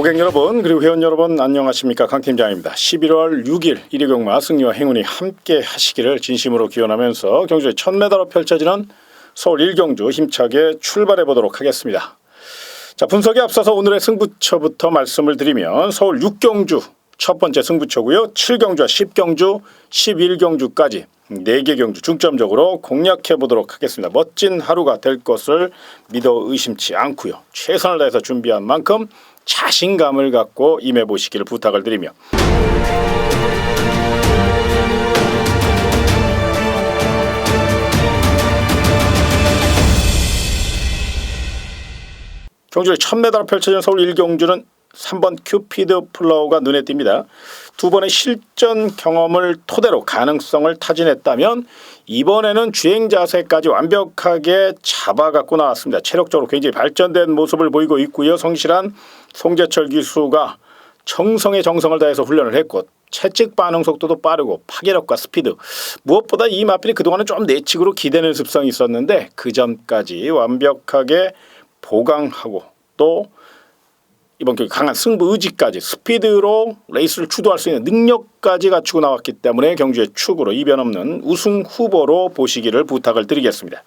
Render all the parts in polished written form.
고객 여러분 그리고 회원 여러분 안녕하십니까, 강팀장입니다. 11월 6일 일요경마 승리와 행운이 함께 하시기를 진심으로 기원하면서 경주의 1000m로 펼쳐지는 서울 1경주 힘차게 출발해 보도록 하겠습니다. 자, 분석에 앞서서 오늘의 승부처부터 말씀을 드리면 서울 6경주 첫 번째 승부처고요. 7경주와 10경주, 11경주까지 4개 경주 중점적으로 공략해 보도록 하겠습니다. 멋진 하루가 될 것을 믿어 의심치 않고요. 최선을 다해서 준비한 만큼 자신감을 갖고 임해 보시기를 부탁을 드리며 경주의 1000m로 펼쳐진 서울 1경주는 3번 큐피드 플라워가 눈에 띕니다. 두 번의 실전 경험을 토대로 가능성을 타진했다면 이번에는 주행 자세까지 완벽하게 잡아갖고 나왔습니다. 체력적으로 굉장히 발전된 모습을 보이고 있고요. 성실한 송재철 기수가 정성에 정성을 다해서 훈련을 했고 채찍 반응 속도도 빠르고 파괴력과 스피드, 무엇보다 이 마필이 그동안은 좀 내측으로 기대는 습성이 있었는데 그 점까지 완벽하게 보강하고 또 이번 경기 강한 승부 의지까지 스피드로 레이스를 주도할 수 있는 능력까지 갖추고 나왔기 때문에 경주의 축으로 이변 없는 우승 후보로 보시기를 부탁을 드리겠습니다.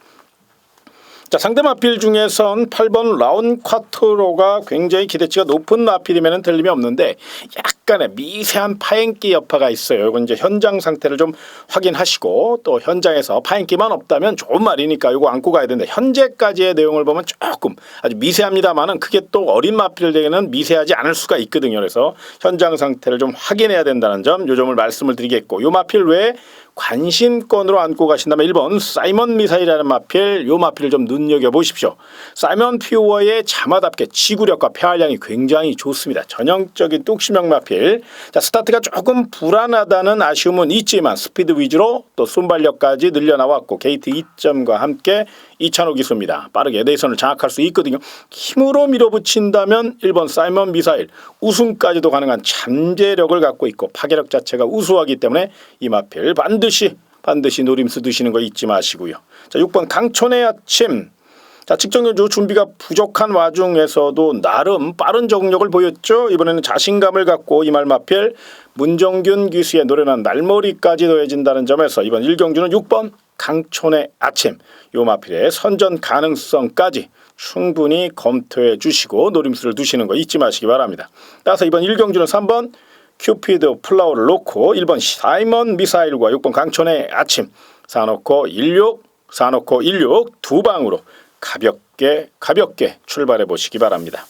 자, 상대 마필 중에선 8번 라운 콰트로가 굉장히 기대치가 높은 마필이면 틀림이 없는데 약간의 미세한 파행기 여파가 있어요. 이건 이제 현장 상태를 좀 확인하시고 또 현장에서 파행기만 없다면 좋은 말이니까 이거 안고 가야 된다. 현재까지의 내용을 보면 조금 아주 미세합니다만은 그게 또 어린 마필에게는 미세하지 않을 수가 있거든요. 그래서 현장 상태를 좀 확인해야 된다는 점, 요 점을 말씀을 드리겠고, 요 마필 외에 관심권으로 안고 가신다면 1번 사이먼 미사일이라는 마필, 요 마필을 좀 눈여겨보십시오. 사이먼 퓨어의 자마답게 지구력과 폐활량이 굉장히 좋습니다. 전형적인 뚝심형 마필. 자, 스타트가 조금 불안하다는 아쉬움은 있지만 스피드 위주로 또 순발력까지 늘려나왔고 게이트 2점과 함께 2,000호 기수입니다. 빠르게 내선을 장악할 수 있거든요. 힘으로 밀어붙인다면 1번 사이먼 미사일 우승까지도 가능한 잠재력을 갖고 있고 파괴력 자체가 우수하기 때문에 이 마필 반드시 노림수 드시는 거 잊지 마시고요. 자, 6번 강촌의 아침. 자, 측정경주 준비가 부족한 와중에서도 나름 빠른 적응력을 보였죠. 이번에는 자신감을 갖고 이 말 마필 문정균 기수의 노련한 날머리까지 더해진다는 점에서 이번 1경주는 6번 강촌의 아침, 요 마필의 선전 가능성까지 충분히 검토해 주시고 노림수를 두시는 거 잊지 마시기 바랍니다. 따라서 이번 1경주는 3번 큐피드 플라워를 놓고 1번 사이먼 미사일과 6번 강촌의 아침 4놓고 16 두 방으로 가볍게 출발해 보시기 바랍니다.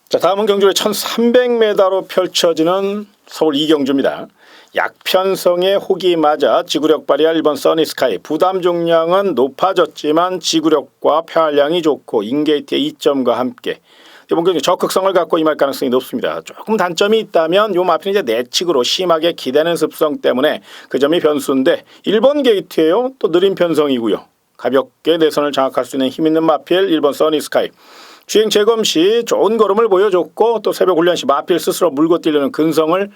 자, 다음은 경주의 1300m로 펼쳐지는 서울 2경주입니다. 약편성의 혹이 맞아 지구력 발휘할 1번 써니스카이. 부담 중량은 높아졌지만 지구력과 폐활량이 좋고 인게이트의 2점과 함께 이번 경기 적극성을 갖고 임할 가능성이 높습니다. 조금 단점이 있다면 요 마필은 이제 내측으로 심하게 기대는 습성 때문에 그 점이 변수인데 1번 게이트예요. 또 느린 편성이고요. 가볍게 내선을 장악할 수 있는 힘있는 마필 1번 써니스카이. 주행 재검 시 좋은 걸음을 보여줬고 또 새벽 훈련 시 마필 스스로 물고 뛰려는 근성을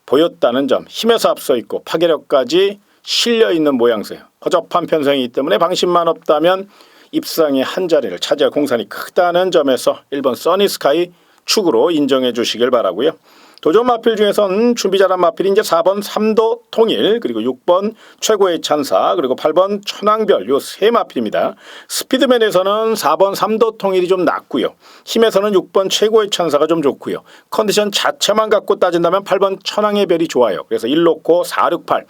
보였다는 점, 힘에서 앞서 있고 파괴력까지 실려있는 모양새요. 허접한 편성이기 때문에 방심만 없다면 입상의 한 자리를 차지할 공산이 크다는 점에서 1번 써니스카이 축으로 인정해 주시길 바라고요. 도전 마필 중에서는 준비 잘한 마필이 이제 4번 삼도 통일, 그리고 6번 최고의 찬사, 그리고 8번 천왕별, 요 세 마필입니다. 스피드맨에서는 4번 삼도 통일이 좀 낮고요. 힘에서는 6번 최고의 찬사가 좀 좋고요. 컨디션 자체만 갖고 따진다면 8번 천왕의 별이 좋아요. 그래서 1놓고 4, 6, 8.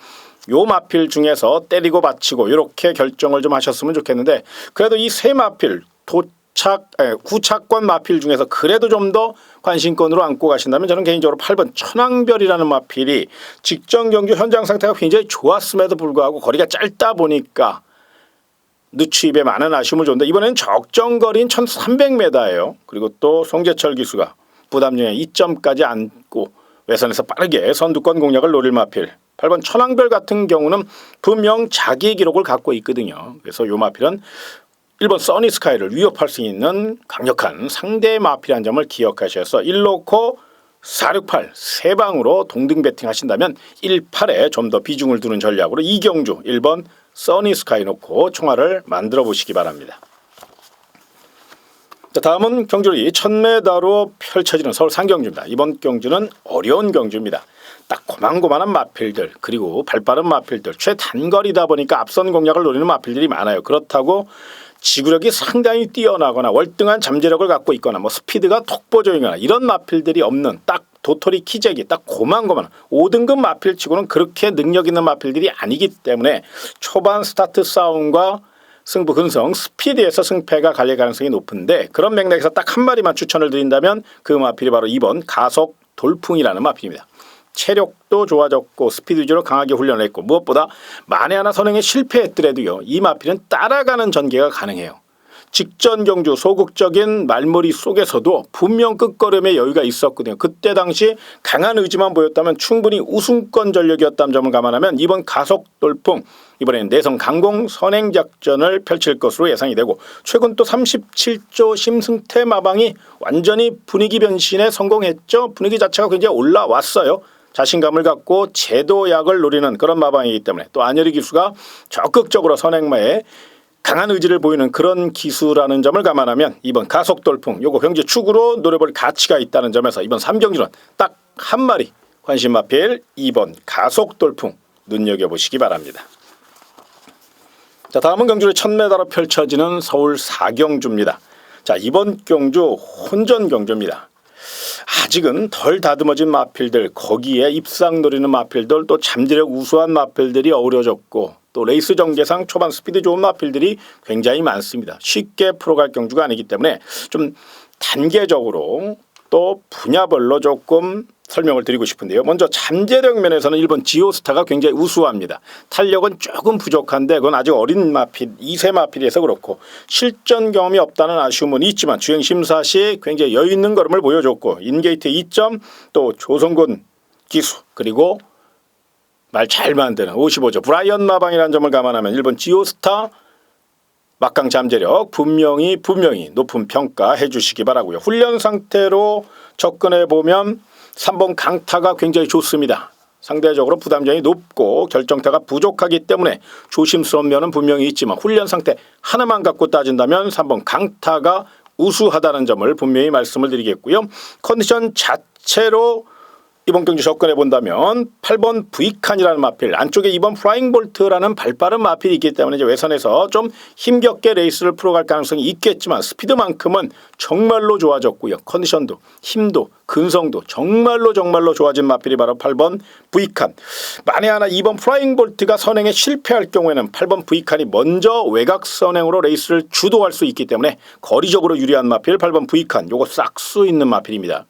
요 마필 중에서 때리고 받치고 이렇게 결정을 좀 하셨으면 좋겠는데 그래도 이 세 마필 구착권 마필 중에서 그래도 좀 더 관심권으로 안고 가신다면 저는 개인적으로 8번 천왕별이라는 마필이 직전 경주 현장 상태가 굉장히 좋았음에도 불구하고 거리가 짧다 보니까 늦추입에 많은 아쉬움을 줬는데 이번에는 적정거리인 1300m예요. 그리고 또 송재철 기수가 부담중에 2점까지 안고 외선에서 빠르게 선두권 공략을 노릴 마필 8번 천왕별 같은 경우는 분명 자기 기록을 갖고 있거든요. 그래서 요 마필은 1번 써니스카이를 위협할 수 있는 강력한 상대 마필이라는 점을 기억하셔서 1놓고 4, 6, 8 세 방으로 동등 배팅 하신다면 1, 8에 좀 더 비중을 두는 전략으로 이경주 1번 써니스카이 놓고 총알을 만들어 보시기 바랍니다. 자, 다음은 경주리 1000m로 펼쳐지는 서울 상경주입니다. 이번 경주는 어려운 경주입니다. 딱 고만고만한 마필들 그리고 발빠른 마필들 최단거리다 보니까 앞선 공략을 노리는 마필들이 많아요. 그렇다고 지구력이 상당히 뛰어나거나 월등한 잠재력을 갖고 있거나 뭐 스피드가 톡보조이거나 이런 마필들이 없는 딱 도토리 키재기 딱 고만고만한 5등급 마필치고는 그렇게 능력 있는 마필들이 아니기 때문에 초반 스타트 싸움과 승부 근성 스피드에서 승패가 갈릴 가능성이 높은데 그런 맥락에서 딱 한 마리만 추천을 드린다면 그 마필이 바로 2번 가속 돌풍이라는 마필입니다. 체력도 좋아졌고 스피드 위주로 강하게 훈련을 했고 무엇보다 만에 하나 선행에 실패했더라도요 이 마필은 따라가는 전개가 가능해요. 직전 경주 소극적인 말머리 속에서도 분명 끝걸음에 여유가 있었거든요. 그때 당시 강한 의지만 보였다면 충분히 우승권 전력이었다는 점을 감안하면 이번 가속 돌풍 이번에는 내성 강공 선행 작전을 펼칠 것으로 예상이 되고 최근 또 37조 심승태 마방이 완전히 분위기 변신에 성공했죠. 분위기 자체가 굉장히 올라왔어요. 자신감을 갖고 제도약을 노리는 그런 마방이기 때문에 또 안열희 기수가 적극적으로 선행마에 강한 의지를 보이는 그런 기수라는 점을 감안하면 이번 가속 돌풍 요거 경제 축으로 노려볼 가치가 있다는 점에서 이번 3경주는 딱 한 마리 관심 마필 2번 가속 돌풍 눈여겨보시기 바랍니다. 자, 다음은 경주를 1000m로 펼쳐지는 서울 4경주입니다. 자, 이번 경주 혼전 경주입니다. 아직은 덜 다듬어진 마필들 거기에 입상 노리는 마필들 또 잠재력 우수한 마필들이 어우러졌고 또 레이스 전개상 초반 스피드 좋은 마필들이 굉장히 많습니다. 쉽게 풀어갈 경주가 아니기 때문에 좀 단계적으로 또 분야별로 조금 설명을 드리고 싶은데요. 먼저 잠재력 면에서는 1번 지오스타가 굉장히 우수합니다. 탄력은 조금 부족한데 그건 아직 어린 마필 2세 마필이라서 그렇고 실전 경험이 없다는 아쉬움은 있지만 주행 심사 시 굉장히 여유 있는 걸음을 보여줬고 인게이트 2점 또 조성근 기수 그리고 말 잘 만드는 55조 브라이언 마방이라는 점을 감안하면 1번 지오스타 막강 잠재력 분명히 높은 평가해 주시기 바라고요. 훈련 상태로 접근해 보면 3번 강타가 굉장히 좋습니다. 상대적으로 부담점이 높고 결정타가 부족하기 때문에 조심스러운 면은 분명히 있지만 훈련 상태 하나만 갖고 따진다면 3번 강타가 우수하다는 점을 분명히 말씀을 드리겠고요. 컨디션 자체로 이번 경주 접근해 본다면 8번 V칸이라는 마필 안쪽에 2번 플라잉 볼트라는 발빠른 마필이 있기 때문에 이제 외선에서 좀 힘겹게 레이스를 풀어갈 가능성이 있겠지만 스피드만큼은 정말로 좋아졌고요. 컨디션도 힘도 근성도 정말로 좋아진 마필이 바로 8번 V칸. 만에 하나 2번 플라잉 볼트가 선행에 실패할 경우에는 8번 V칸이 먼저 외곽 선행으로 레이스를 주도할 수 있기 때문에 거리적으로 유리한 마필 8번 V칸 요거 싹수 있는 마필입니다.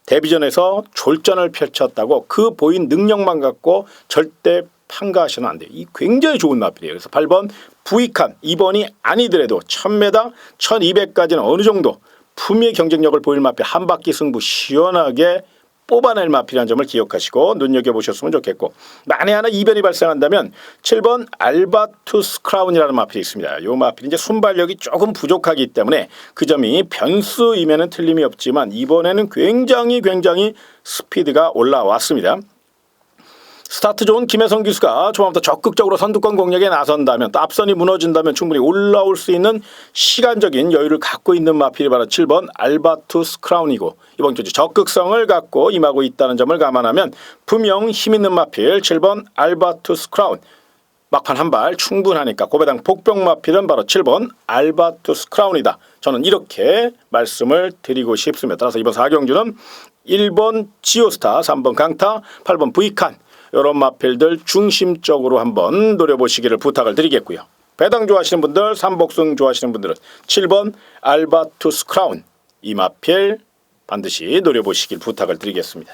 데뷔전에서 졸전을 펼쳤다고 그 보인 능력만 갖고 절대 판가하시면 안 돼요. 이 굉장히 좋은 마필이에요. 그래서 8번 V칸 2번이 아니더라도 1000m 1200까지는 어느 정도 품위의 경쟁력을 보일 마필 한 바퀴 승부 시원하게 뽑아낼 마필이라는 점을 기억하시고 눈여겨보셨으면 좋겠고 만에 하나 이변이 발생한다면 7번 알바투스 크라운이라는 마필이 있습니다. 이 마필이 이제 순발력이 조금 부족하기 때문에 그 점이 변수임에는 틀림이 없지만 이번에는 굉장히 스피드가 올라왔습니다. 스타트 좋은 김혜성 기수가 초반부터 적극적으로 선두권 공략에 나선다면 또 앞선이 무너진다면 충분히 올라올 수 있는 시간적인 여유를 갖고 있는 마필이 바로 7번 알바투스 크라운이고 이번 경주 적극성을 갖고 임하고 있다는 점을 감안하면 분명 힘있는 마필 7번 알바투스 크라운 막판 한 발 충분하니까 고배당 복병 마필은 바로 7번 알바투스 크라운이다. 저는 이렇게 말씀을 드리고 싶습니다. 따라서 이번 4경주는 1번 지오스타 3번 강타 8번 V칸 이런 마필들 중심적으로 한번 노려보시기를 부탁을 드리겠고요. 배당 좋아하시는 분들, 삼복승 좋아하시는 분들은 7번 알바투스 크라운 이 마필 반드시 노려보시길 부탁을 드리겠습니다.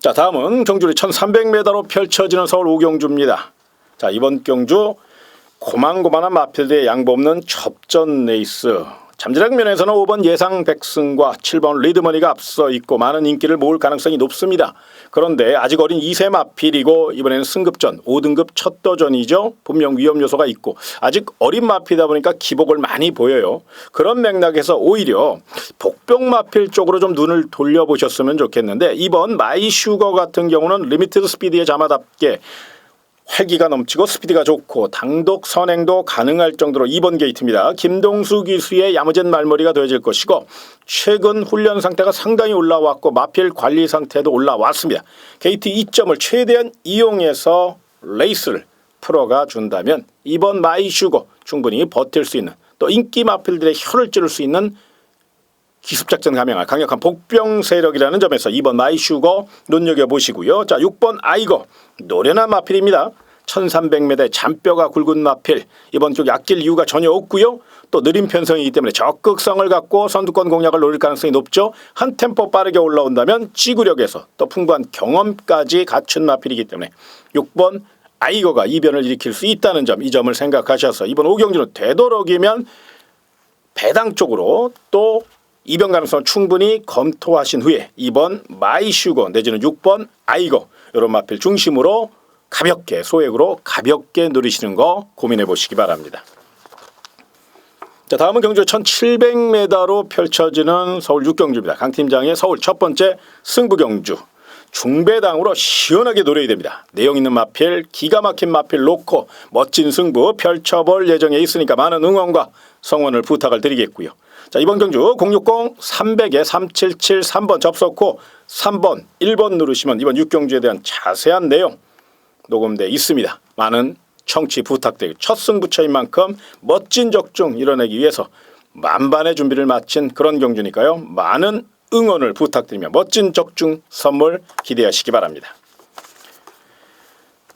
자, 다음은 경주리 1300m로 펼쳐지는 서울 5경주입니다. 자, 이번 경주 고만고만한 마필들의 양보 없는 접전 레이스. 잠재력 면에서는 5번 예상 백승과 7번 리드머니가 앞서 있고 많은 인기를 모을 가능성이 높습니다. 그런데 아직 어린 2세 마필이고 이번에는 승급전 5등급 첫 도전이죠. 분명 위험 요소가 있고 아직 어린 마필이다 보니까 기복을 많이 보여요. 그런 맥락에서 오히려 복병 마필 쪽으로 좀 눈을 돌려보셨으면 좋겠는데 이번 마이슈거 같은 경우는 리미티드 스피드의 자마답게 활기가 넘치고 스피드가 좋고 단독 선행도 가능할 정도로 2번 게이트입니다. 김동수 기수의 야무진 말머리가 되어질 것이고 최근 훈련 상태가 상당히 올라왔고 마필 관리 상태도 올라왔습니다. 게이트 2점을 최대한 이용해서 레이스를 풀어가 준다면 이번 마이슈거 충분히 버틸 수 있는 또 인기 마필들의 혀를 찌를 수 있는 기습작전 감행할 강력한 복병 세력이라는 점에서 2번 마이슈거 눈여겨보시고요. 자, 6번 아이거 노련한 마필입니다. 1300m의 잔뼈가 굵은 마필 이번 쪽에 아낄 이유가 전혀 없고요. 또 느린 편성이기 때문에 적극성을 갖고 선두권 공략을 노릴 가능성이 높죠. 한 템포 빠르게 올라온다면 지구력에서 또 풍부한 경험까지 갖춘 마필이기 때문에 6번 아이거가 이변을 일으킬 수 있다는 점, 이 점을 생각하셔서 이번 오경주는 되도록이면 배당 쪽으로 또 이변 가능성을 충분히 검토하신 후에 2번 마이슈거 내지는 6번 아이거 이런 마필 중심으로 가볍게 소액으로 가볍게 누리시는 거 고민해 보시기 바랍니다. 자, 다음은 경주 1700m로 펼쳐지는 서울 6경주입니다. 강 팀장의 서울 첫 번째 승부 경주. 중배당으로 시원하게 노려야 됩니다. 내용 있는 마필, 기가 막힌 마필 놓고 멋진 승부 펼쳐볼 예정에 있으니까 많은 응원과 성원을 부탁을 드리겠고요. 자, 이번 경주 060 300에 377 3번 접속 후 3번 1번 누르시면 이번 6경주에 대한 자세한 내용 녹음되어 있습니다. 많은 청취 부탁드리고 첫 승부처인 만큼 멋진 적중 이뤄내기 위해서 만반의 준비를 마친 그런 경주니까요. 많은 응원을 부탁드리며 멋진 적중 선물 기대하시기 바랍니다.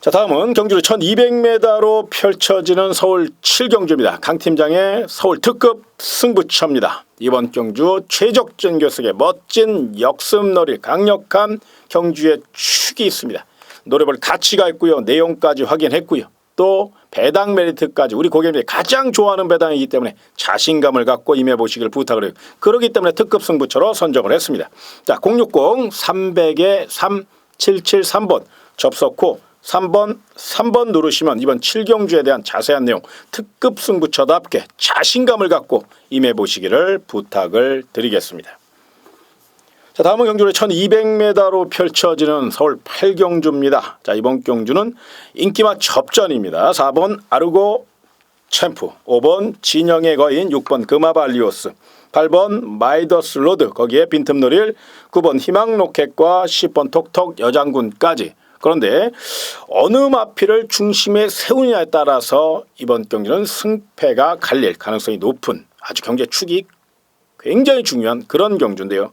자, 다음은 경주로 1200m로 펼쳐지는 서울 7경주입니다. 강 팀장의 서울 특급 승부처입니다. 이번 경주 최적전 교석의 멋진 역습놀이 강력한 경주의 축이 있습니다. 노래볼 가치가 있고요. 내용까지 확인했고요. 또 배당 메리트까지 우리 고객님들이 가장 좋아하는 배당이기 때문에 자신감을 갖고 임해보시길 부탁을 해요. 그렇기 때문에 특급 승부처로 선정을 했습니다. 자, 060 300에 377 3번 접속 후 3번 누르시면 이번 7경주에 대한 자세한 내용 특급 승부처답게 자신감을 갖고 임해보시기를 부탁을 드리겠습니다. 자, 다음은 경주는 1200m로 펼쳐지는 서울 8경주입니다. 자, 이번 경주는 인기맛 접전입니다. 4번 아르고 챔프, 5번 진영의 거인, 6번 금화발리오스, 8번 마이더스 로드, 거기에 빈틈놀이를 9번 희망로켓과 10번 톡톡 여장군까지. 그런데 어느 마필을 중심에 세우느냐에 따라서 이번 경기는 승패가 갈릴 가능성이 높은 아주 경제축이 굉장히 중요한 그런 경주인데요.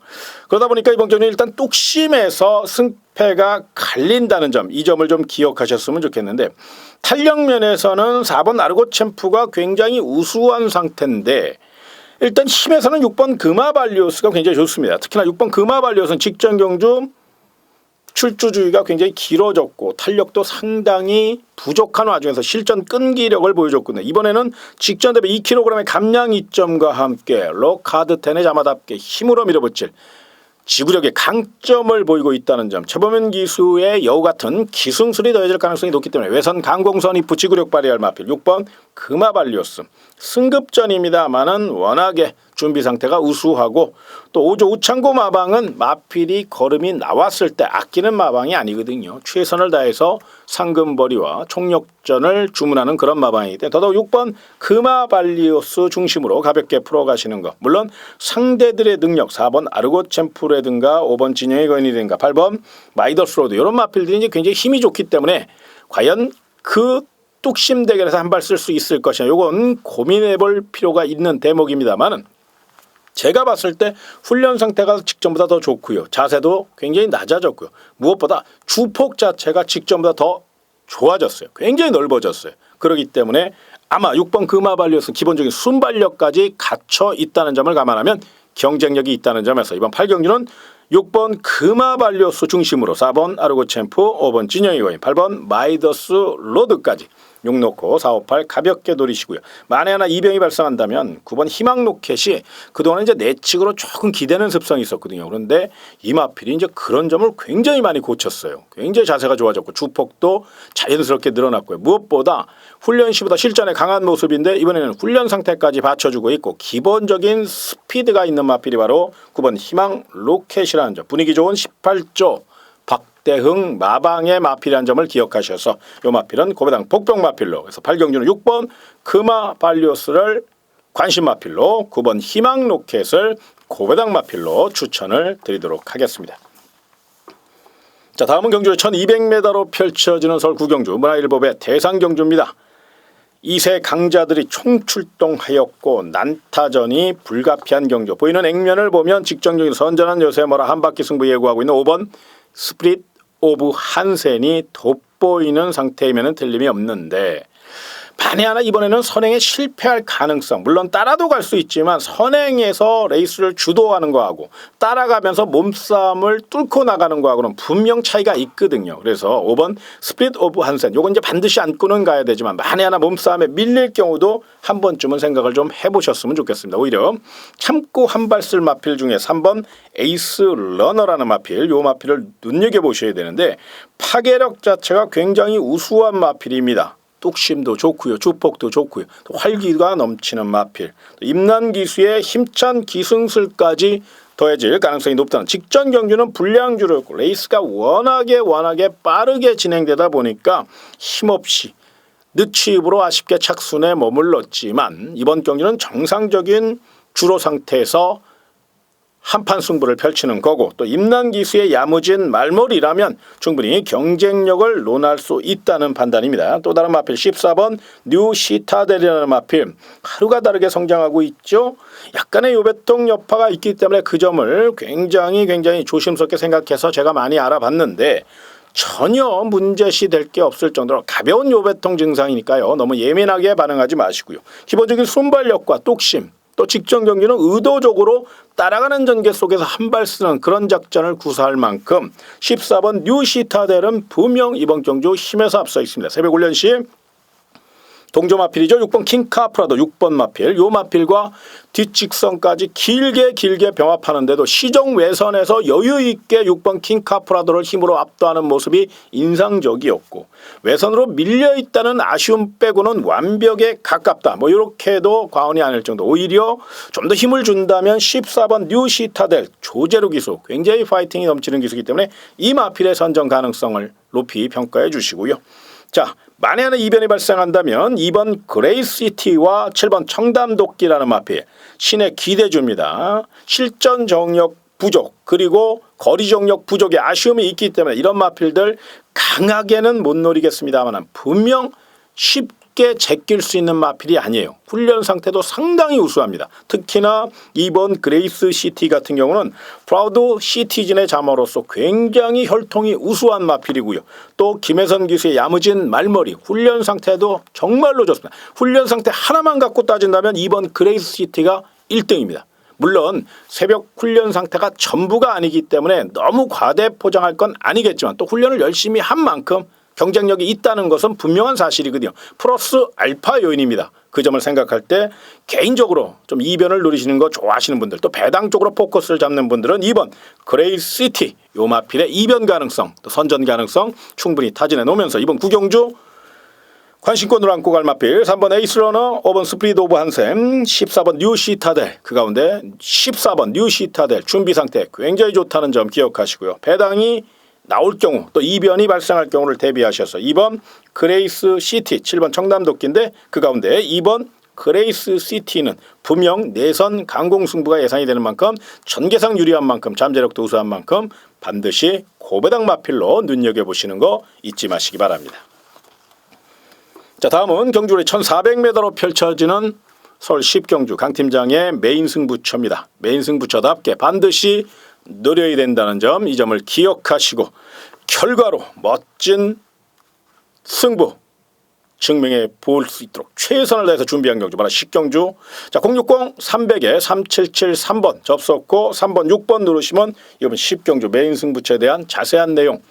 그러다 보니까 이번 경기는 일단 뚝심에서 승패가 갈린다는 점, 이 점을 좀 기억하셨으면 좋겠는데 탄력 면에서는 4번 아르고 챔프가 굉장히 우수한 상태인데 일단 힘에서는 6번 금화발리오스가 굉장히 좋습니다. 특히나 6번 금화발리오스는 직전 경주 출주주의가 굉장히 길어졌고 탄력도 상당히 부족한 와중에서 실전 끈기력을 보여줬거든요. 이번에는 직전 대비 2kg의 감량 이점과 함께 로카드 텐의 자마답게 힘으로 밀어붙일 지구력의 강점을 보이고 있다는 점, 최범현 기수의 여우 같은 기승술이 더해질 가능성이 높기 때문에 외선 강공선 이프 지구력 발휘할 마필 6번 금화발리오스 승급전입니다만은 워낙에 준비 상태가 우수하고 또 5조 우창고 마방은 마필이 걸음이 나왔을 때 아끼는 마방이 아니거든요. 최선을 다해서 상금벌이와 총력전을 주문하는 그런 마방이기 때문에 더더욱 6번 금화발리오스 중심으로 가볍게 풀어가시는 것. 물론 상대들의 능력 4번 아르고 챔프라든가 5번 진영의 거인이든가 8번 마이더스 로드 이런 마필들이 이제 굉장히 힘이 좋기 때문에 과연 그 뚝심 대결에서 한 발 쓸 수 있을 것이냐, 이건 고민해 볼 필요가 있는 대목입니다만은 제가 봤을 때 훈련 상태가 직전보다 더 좋고요. 자세도 굉장히 낮아졌고요. 무엇보다 주폭 자체가 직전보다 더 좋아졌어요. 굉장히 넓어졌어요. 그렇기 때문에 아마 6번 금화발리오스 기본적인 순발력까지 갖춰 있다는 점을 감안하면 경쟁력이 있다는 점에서 이번 8경주는 6번 금화발리오스 중심으로 4번 아르고 챔프, 5번 진영의 거인, 8번 마이더스 로드까지 6 놓고 4, 5, 8 가볍게 노리시고요. 만에 하나 이병이 발생한다면 9번 희망로켓이 그동안 이제 내측으로 조금 기대는 습성이 있었거든요. 그런데 이마필이 이제 그런 점을 굉장히 많이 고쳤어요. 굉장히 자세가 좋아졌고 주폭도 자연스럽게 늘어났고요. 무엇보다 훈련 시보다 실전에 강한 모습인데 이번에는 훈련 상태까지 받쳐주고 있고 기본적인 스피드가 있는 마필이 바로 9번 희망로켓이라는 점. 분위기 좋은 18조 박대흥 마방의 마필이라는 점을 기억하셔서 이 마필은 고배당 복병 마필로, 그래서 8경주는 6번 크마 발리오스를 관심 마필로, 9번 희망 로켓을 고배당 마필로 추천을 드리도록 하겠습니다. 자, 다음은 경주의 1200m로 펼쳐지는 서울 구경주 문화일보배 대상경주입니다. 2세 강자들이 총출동하였고 난타전이 불가피한 경주. 보이는 액면을 보면 직전경주 선전한 요새모라 한바퀴 승부 예고하고 있는 5번 스프릿 오브 한센이 돋보이는 상태이면 틀림이 없는데, 만에 하나 이번에는 선행에 실패할 가능성, 물론 따라도 갈 수 있지만 선행에서 레이스를 주도하는 거하고 따라가면서 몸싸움을 뚫고 나가는 거하고는 분명 차이가 있거든요. 그래서 5번 스피릿 오브 한센, 요건 이제 반드시 안고는 가야 되지만 만에 하나 몸싸움에 밀릴 경우도 한 번쯤은 생각을 좀 해보셨으면 좋겠습니다. 오히려 참고 한 발 쓸 마필 중에 3번 에이스 러너라는 마필, 요 마필을 눈여겨보셔야 되는데 파괴력 자체가 굉장히 우수한 마필입니다. 뚝심도 좋고요, 주폭도 좋고요, 또 활기가 넘치는 마필, 또 임난기수의 힘찬 기승술까지 더해질 가능성이 높다는 직전 경주는 불량주로였고 레이스가 워낙에 빠르게 진행되다 보니까 힘없이 늦추입으로 아쉽게 착순에 머물렀지만 이번 경주는 정상적인 주로 상태에서 한판 승부를 펼치는 거고, 또 임난기수의 야무진 말머리라면 충분히 경쟁력을 논할 수 있다는 판단입니다. 또 다른 마필 14번 뉴 시타델이라는 마필, 하루가 다르게 성장하고 있죠. 약간의 요배통 여파가 있기 때문에 그 점을 굉장히 조심스럽게 생각해서 제가 많이 알아봤는데 전혀 문제시 될 게 없을 정도로 가벼운 요배통 증상이니까요. 너무 예민하게 반응하지 마시고요. 기본적인 순발력과 뚝심, 또 직전 경기는 의도적으로 따라가는 전개 속에서 한 발 쓰는 그런 작전을 구사할 만큼 14번 뉴 시타델은 분명 이번 경주 힘에서 앞서 있습니다. 새벽 훈련 시 동조 마필이죠. 6번 킹카프라도 6번 마필, 요 마필과 뒷직선까지 길게 병합하는데도 시종 외선에서 여유있게 6번 킹카프라도를 힘으로 압도하는 모습이 인상적이었고, 외선으로 밀려있다는 아쉬움 빼고는 완벽에 가깝다, 뭐 이렇게 해도 과언이 아닐 정도. 오히려 좀 더 힘을 준다면 14번 뉴 시타델 조제루 기수, 굉장히 파이팅이 넘치는 기수이기 때문에 이 마필의 선정 가능성을 높이 평가해 주시고요. 자, 만에 하나 이변이 발생한다면 2번 그레이시티와 7번 청담도끼라는 마필, 신의 기대주입니다. 실전 정력 부족, 그리고 거리 정력 부족의 아쉬움이 있기 때문에 이런 마필들 강하게는 못 노리겠습니다만 분명 쉽게 제낄 수 있는 마필이 아니에요. 훈련 상태도 상당히 우수합니다. 특히나 이번 그레이스 시티 같은 경우는 프라우드 시티즌의 자마로서 굉장히 혈통이 우수한 마필이고요. 또 김혜선 기수의 야무진 말머리, 훈련 상태도 정말로 좋습니다. 훈련 상태 하나만 갖고 따진다면 이번 그레이스 시티가 1등입니다. 물론 새벽 훈련 상태가 전부가 아니기 때문에 너무 과대 포장할 건 아니겠지만 또 훈련을 열심히 한 만큼 경쟁력이 있다는 것은 분명한 사실이거든요. 플러스 알파 요인입니다. 그 점을 생각할 때 개인적으로 좀 이변을 누리시는 거 좋아하시는 분들, 또 배당 쪽으로 포커스를 잡는 분들은 2번 그레이시티, 요 마필의 이변 가능성, 또 선전 가능성 충분히 타진해 놓으면서 이번 구경주 관심권으로 안고 갈 마필 3번 에이스러너, 5번 스프리드 오브 한셈, 14번 뉴 시타델, 그 가운데 14번 뉴 시타델 준비 상태 굉장히 좋다는 점 기억하시고요. 배당이 나올 경우, 또 이변이 발생할 경우를 대비하셔서 2번 그레이스 시티, 7번 청담도끼인데 그 가운데 2번 그레이스 시티는 분명 내선 강공 승부가 예상이 되는 만큼 전개상 유리한 만큼 잠재력도 우수한 만큼 반드시 고배당 마필로 눈여겨보시는 거 잊지 마시기 바랍니다. 자, 다음은 경주의 1400m로 펼쳐지는 서울 10경주 강팀장의 메인 승부처입니다. 메인 승부처답게 반드시 노려야 된다는 점, 이 점을 기억하시고 결과로 멋진 승부 증명해 볼 수 있도록 최선을 다해서 준비한 경주, 바로 10경주. 자, 060-300-3773번 접속고 3번 6번 누르시면 이번 10경주 메인 승부처에 대한 자세한 내용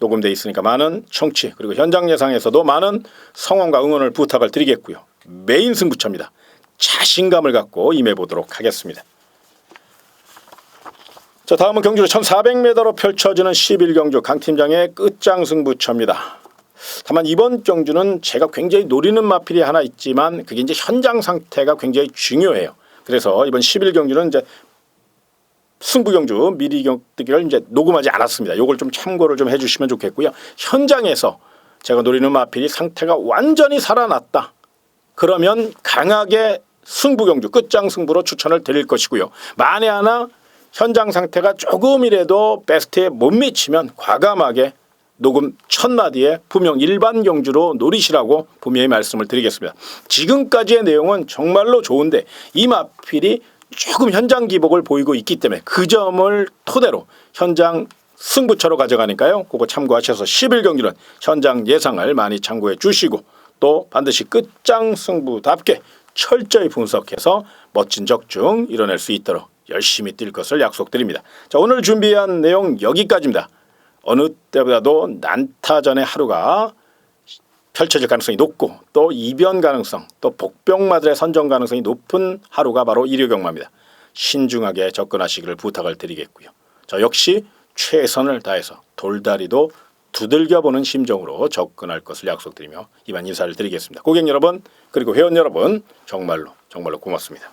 녹음되어 있으니까 많은 청취, 그리고 현장 예상에서도 많은 성원과 응원을 부탁을 드리겠고요. 메인 승부처입니다. 자신감을 갖고 임해보도록 하겠습니다. 자, 다음은 경주로 1400m로 펼쳐지는 11경주 강팀장의 끝장 승부처입니다. 다만 이번 경주는 제가 굉장히 노리는 마필이 하나 있지만 그게 이제 현장 상태가 굉장히 중요해요. 그래서 이번 11경주는 이제 승부경주 미리 격투기를 이제 녹음하지 않았습니다. 요걸 좀 참고를 좀 해주시면 좋겠고요. 현장에서 제가 노리는 마필이 상태가 완전히 살아났다. 그러면 강하게 승부경주 끝장 승부로 추천을 드릴 것이고요. 만에 하나 현장 상태가 조금이라도 베스트에 못 미치면 과감하게 녹음 첫 마디에 분명 일반 경주로 노리시라고 분명히 말씀을 드리겠습니다. 지금까지의 내용은 정말로 좋은데 이 마필이 조금 현장 기복을 보이고 있기 때문에 그 점을 토대로 현장 승부처로 가져가니까요. 그거 참고하셔서 11경기는 현장 예상을 많이 참고해 주시고 또 반드시 끝장 승부답게 철저히 분석해서 멋진 적중 이뤄낼 수 있도록 열심히 뛸 것을 약속드립니다. 자, 오늘 준비한 내용 여기까지입니다. 어느 때보다도 난타전의 하루가 펼쳐질 가능성이 높고 또 이변 가능성 또 복병마들의 선정 가능성이 높은 하루가 바로 일요경마입니다. 신중하게 접근하시기를 부탁을 드리겠고요. 저 역시 최선을 다해서 돌다리도 두들겨보는 심정으로 접근할 것을 약속드리며 이만 인사를 드리겠습니다. 고객 여러분 그리고 회원 여러분 정말로 고맙습니다.